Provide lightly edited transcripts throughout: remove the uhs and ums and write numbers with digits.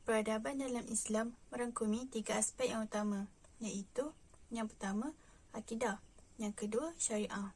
Peradaban dalam Islam merangkumi 3 aspek yang utama, iaitu yang pertama, akidah, yang kedua, syariah,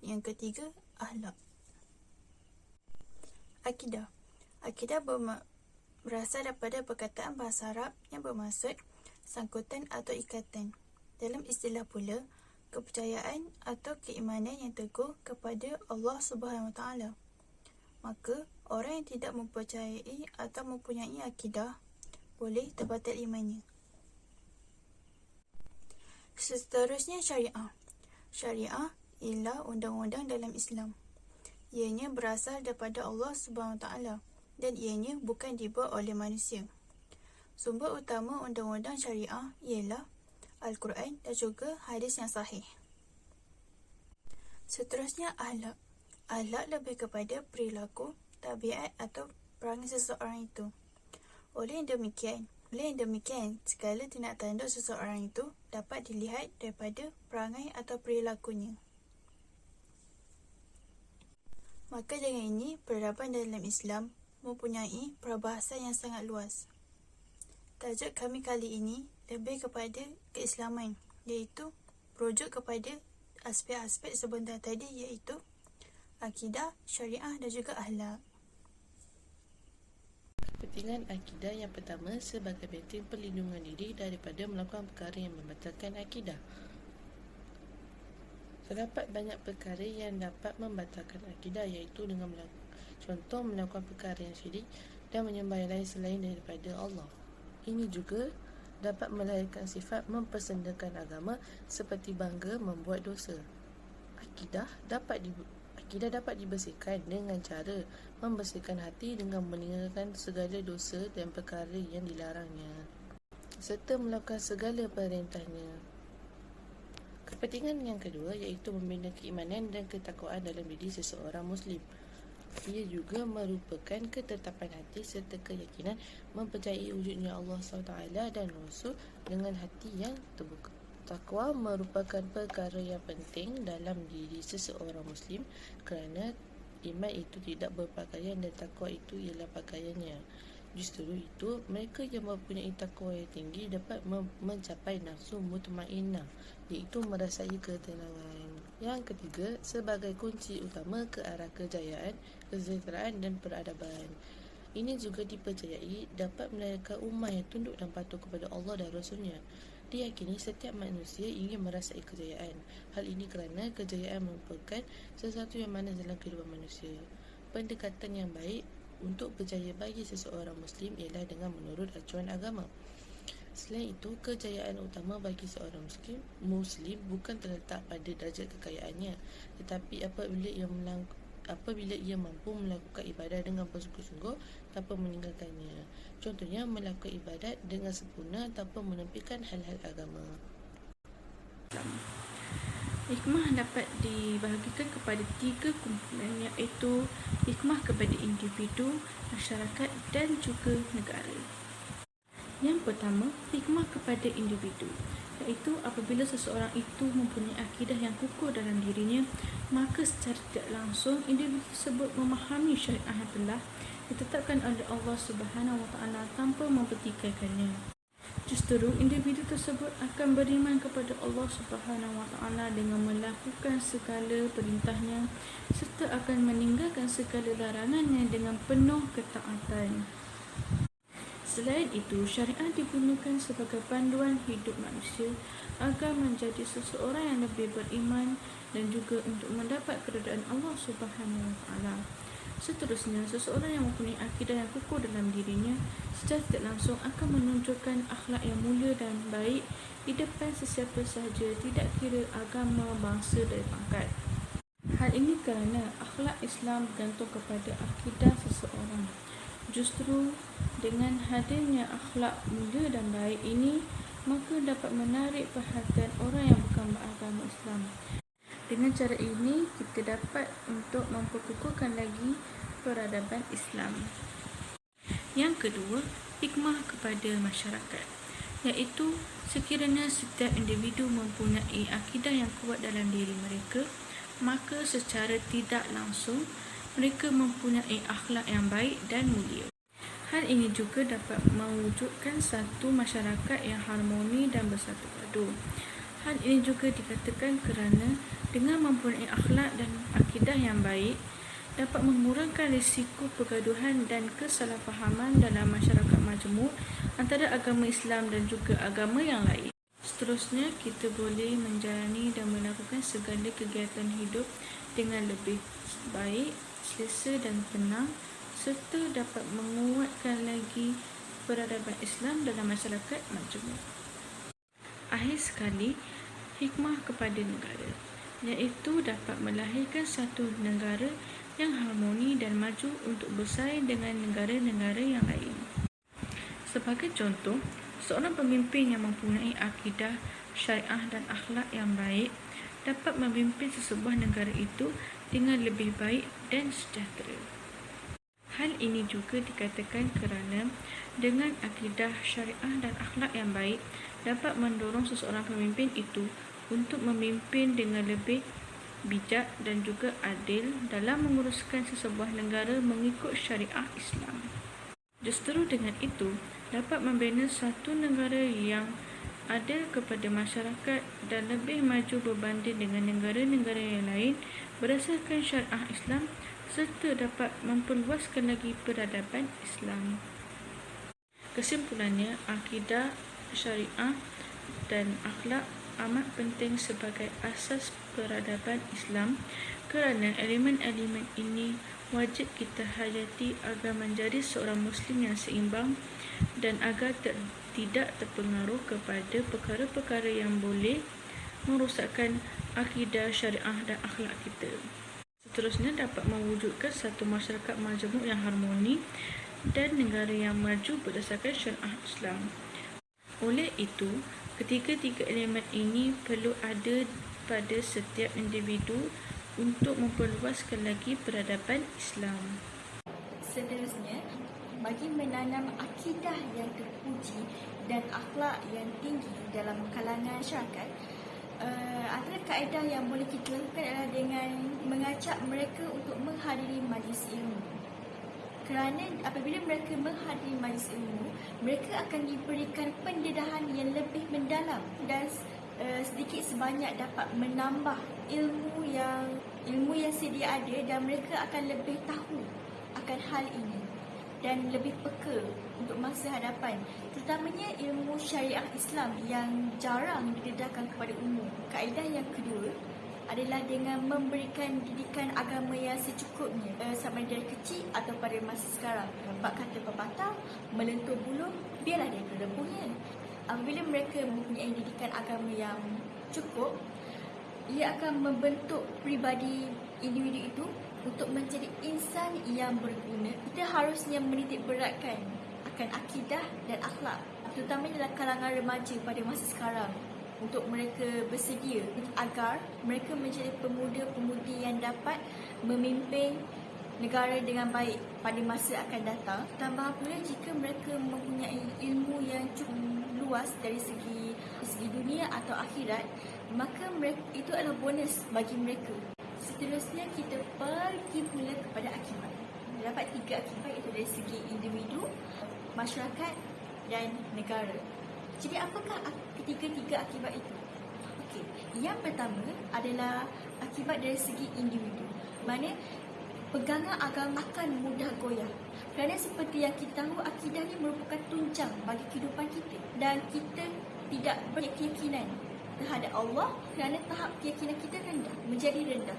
yang ketiga, akhlak. Akidah. Akidah berasal daripada perkataan bahasa Arab yang bermaksud sangkutan atau ikatan. Dalam istilah pula, kepercayaan atau keimanan yang teguh kepada Allah Subhanahu Wa Taala. Maka, orang yang tidak mempercayai atau mempunyai akidah boleh terbatal imannya. Seterusnya, syariah. Syariah ialah undang-undang dalam Islam. Ianya berasal daripada Allah Subhanahu Wa Taala dan ianya bukan dibuat oleh manusia. Sumber utama undang-undang syariah ialah Al-Quran dan juga hadis yang sahih. Seterusnya, akhlak. Akhlak lebih kepada perilaku, tabiat atau perangai seseorang itu. Oleh yang demikian, segala tindak tanduk seseorang itu dapat dilihat daripada perangai atau perilakunya. Maka dengan ini, peradaban dalam Islam mempunyai perbahasan yang sangat luas. Tajuk kami kali ini lebih kepada keislaman, iaitu merujuk kepada aspek-aspek sebentar tadi, iaitu akidah, syariah dan juga akhlak. Kepentingan akidah yang pertama sebagai benteng perlindungan diri daripada melakukan perkara yang membatalkan akidah. Terdapat banyak perkara yang dapat membatalkan akidah, iaitu dengan contoh melakukan perkara yang syirik dan menyembah yang lain selain daripada Allah. Ini juga dapat melahirkan sifat mempersendakan agama seperti bangga membuat dosa. Akidah dapat dibersihkan dengan cara membersihkan hati dengan meninggalkan segala dosa dan perkara yang dilarangnya, serta melakukan segala perintahnya. Kepentingan yang kedua iaitu membina keimanan dan ketakwaan dalam diri seseorang Muslim. Ia juga merupakan ketetapan hati serta keyakinan mempercayai wujudnya Allah SWT dan Rasul dengan hati yang terbuka. Takwa merupakan perkara yang penting dalam diri seseorang Muslim kerana iman itu tidak berpakaian dan takwa itu ialah pakaiannya. Justru itu, mereka yang mempunyai takwa yang tinggi dapat mencapai nafsu mutmainnah, iaitu merasai ketenangan. Yang ketiga, sebagai kunci utama ke arah kejayaan, kesejahteraan dan peradaban. Ini juga dipercayai dapat melahirkan umat yang tunduk dan patuh kepada Allah dan Rasulnya. Diyakini setiap manusia ingin merasai kejayaan. Hal ini kerana kejayaan merupakan sesuatu yang manis dalam kehidupan manusia. Pendekatan yang baik untuk berjaya bagi seseorang Muslim ialah dengan menurut acuan agama. Selain itu, kejayaan utama bagi seorang Muslim bukan terletak pada darjat kekayaannya, tetapi apabila ia mampu melakukan ibadat dengan bersungguh-sungguh tanpa meninggalkannya. Contohnya, melakukan ibadat dengan sempurna tanpa menempikan hal-hal agama. Hikmah dapat dibahagikan kepada 3 kumpulan, iaitu hikmah kepada individu, masyarakat dan juga negara. Yang pertama, hikmah kepada individu, iaitu apabila seseorang itu mempunyai akidah yang kukuh dalam dirinya, maka secara tidak langsung individu tersebut memahami syariah yang telah ditetapkan oleh Allah Subhanahu Wa Taala tanpa mempertikaikannya. Justru individu tersebut akan beriman kepada Allah Subhanahu Wa Taala dengan melakukan segala perintahnya serta akan meninggalkan segala larangannya dengan penuh ketaatan. Selain itu, syariah digunakan sebagai panduan hidup manusia agar menjadi seseorang yang lebih beriman dan juga untuk mendapat keredaan Allah Subhanahu Wa Taala. Seterusnya, seseorang yang mempunyai akidah yang kukuh dalam dirinya secara tidak langsung akan menunjukkan akhlak yang mulia dan baik di depan sesiapa sahaja, tidak kira agama, bangsa dan pangkat. Hal ini kerana akhlak Islam bergantung kepada akidah seseorang. Justru dengan hadirnya akhlak mulia dan baik ini, maka dapat menarik perhatian orang yang bukan beragama Islam. Dengan cara ini, kita dapat untuk memperkukuhkan lagi peradaban Islam. Yang kedua, hikmah kepada masyarakat, iaitu sekiranya setiap individu mempunyai akidah yang kuat dalam diri mereka, maka secara tidak langsung mereka mempunyai akhlak yang baik dan mulia. Hal ini juga dapat mewujudkan satu masyarakat yang harmoni dan bersatu padu. Hal ini juga dikatakan kerana dengan mempunyai akhlak dan akidah yang baik, dapat mengurangkan risiko pergaduhan dan kesalahfahaman dalam masyarakat majmuk antara agama Islam dan juga agama yang lain. Seterusnya, kita boleh menjalani dan melakukan segala kegiatan hidup dengan lebih baik, selesa dan tenang, serta dapat menguatkan lagi peradaban Islam dalam masyarakat majmuk. Akhir sekali, hikmah kepada negara, iaitu dapat melahirkan satu negara yang harmoni dan maju untuk bersaing dengan negara-negara yang lain. Sebagai contoh, seorang pemimpin yang mempunyai akidah, syariah dan akhlak yang baik dapat memimpin sesebuah negara itu dengan lebih baik dan sejahtera. Hal ini juga dikatakan kerana dengan akidah, syariah dan akhlak yang baik dapat mendorong seseorang pemimpin itu untuk memimpin dengan lebih bijak dan juga adil dalam menguruskan sesebuah negara mengikut syariah Islam. Justru dengan itu, dapat membina satu negara yang adil kepada masyarakat dan lebih maju berbanding dengan negara-negara yang lain berdasarkan syariah Islam serta dapat memperluaskan lagi peradaban Islam. Kesimpulannya, akidah, syariah dan akhlak amat penting sebagai asas peradaban Islam kerana elemen-elemen ini wajib kita hayati agar menjadi seorang Muslim yang seimbang dan agar tidak terpengaruh kepada perkara-perkara yang boleh merosakkan akidah, syariah dan akhlak kita. Seterusnya, dapat mewujudkan satu masyarakat majmuk yang harmoni dan negara yang maju berdasarkan syariah Islam. Oleh itu, ketiga-tiga elemen ini perlu ada pada setiap individu untuk memperluaskan lagi peradaban Islam. Seterusnya, bagi menanam akidah yang terpuji dan akhlak yang tinggi dalam kalangan masyarakat, antara kaedah yang boleh kita lakukan adalah dengan mengajak mereka untuk menghadiri majlis ilmu. Kerana apabila mereka menghadiri majlis ilmu, mereka akan diberikan pendedahan yang lebih mendalam dan sedikit sebanyak dapat menambah ilmu yang sedia ada, dan mereka akan lebih tahu akan hal ini dan lebih peka untuk masa hadapan, terutamanya ilmu syariah Islam yang jarang didedahkan kepada umum. Kaedah yang kedua adalah dengan memberikan didikan agama yang secukupnya, sama dari kecil atau pada masa sekarang. Nampak kata pepatah, melentur buluh, biarlah dia kerebuhnya. Apabila mereka mempunyai didikan agama yang cukup, ia akan membentuk pribadi individu itu untuk menjadi insan yang berguna. Kita harusnya menitik beratkan akan akidah dan akhlak, terutama dalam kalangan remaja pada masa sekarang, untuk mereka bersedia agar mereka menjadi pemuda-pemudi yang dapat memimpin negara dengan baik pada masa akan datang. Tambah pula jika mereka mempunyai ilmu yang cukup luas dari segi dunia atau akhirat, maka itu adalah bonus bagi mereka. Seterusnya, kita pergi pula kepada akibat. Dapat 3 akibat, iaitu dari segi individu, masyarakat dan negara. Jadi apakah ketiga-tiga akibat itu? Okey, yang pertama adalah akibat dari segi individu. Mana pegangan agama akan mudah goyah. Kerana seperti yang kita tahu, akidah ini merupakan tunjang bagi kehidupan kita, dan kita tidak berkeyakinan terhadap Allah kerana tahap keyakinan kita rendah, menjadi rendah.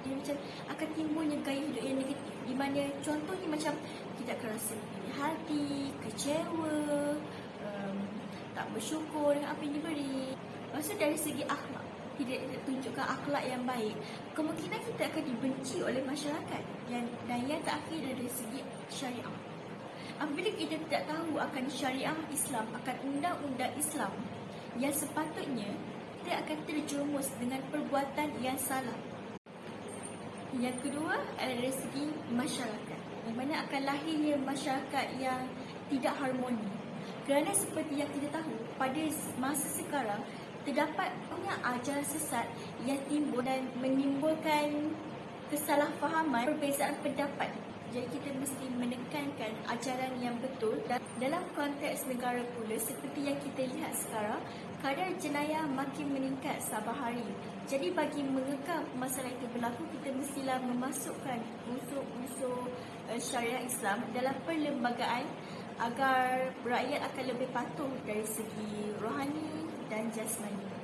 Dia macam akan timbulnya gaya hidup yang negatif, di mana contohnya macam kita akan rasa hati, kecewa, tak bersyukur dengan apa yang diberi. Maksud dari segi akhlak, tidak tunjukkan akhlak yang baik, kemungkinan kita akan dibenci oleh masyarakat. Dan yang terakhir dari segi syariah. Apabila kita tidak tahu akan syariah Islam, akan undang-undang Islam yang sepatutnya, kita akan terjerumus dengan perbuatan yang salah. Yang kedua adalah dari segi masyarakat, di mana akan lahirnya masyarakat yang tidak harmoni. Kerana seperti yang kita tahu, pada masa sekarang terdapat banyak ajaran sesat yang timbul dan menimbulkan kesalahfahaman, perbezaan pendapat. Jadi kita mesti menekankan ajaran yang betul. Dan dalam konteks negara pula, seperti yang kita lihat sekarang, kadar jenayah makin meningkat saban hari. Jadi bagi mengekang masalah itu berlaku, kita mestilah memasukkan unsur-unsur syariah Islam dalam perlembagaan agar rakyat akan lebih patuh dari segi rohani dan jasmani.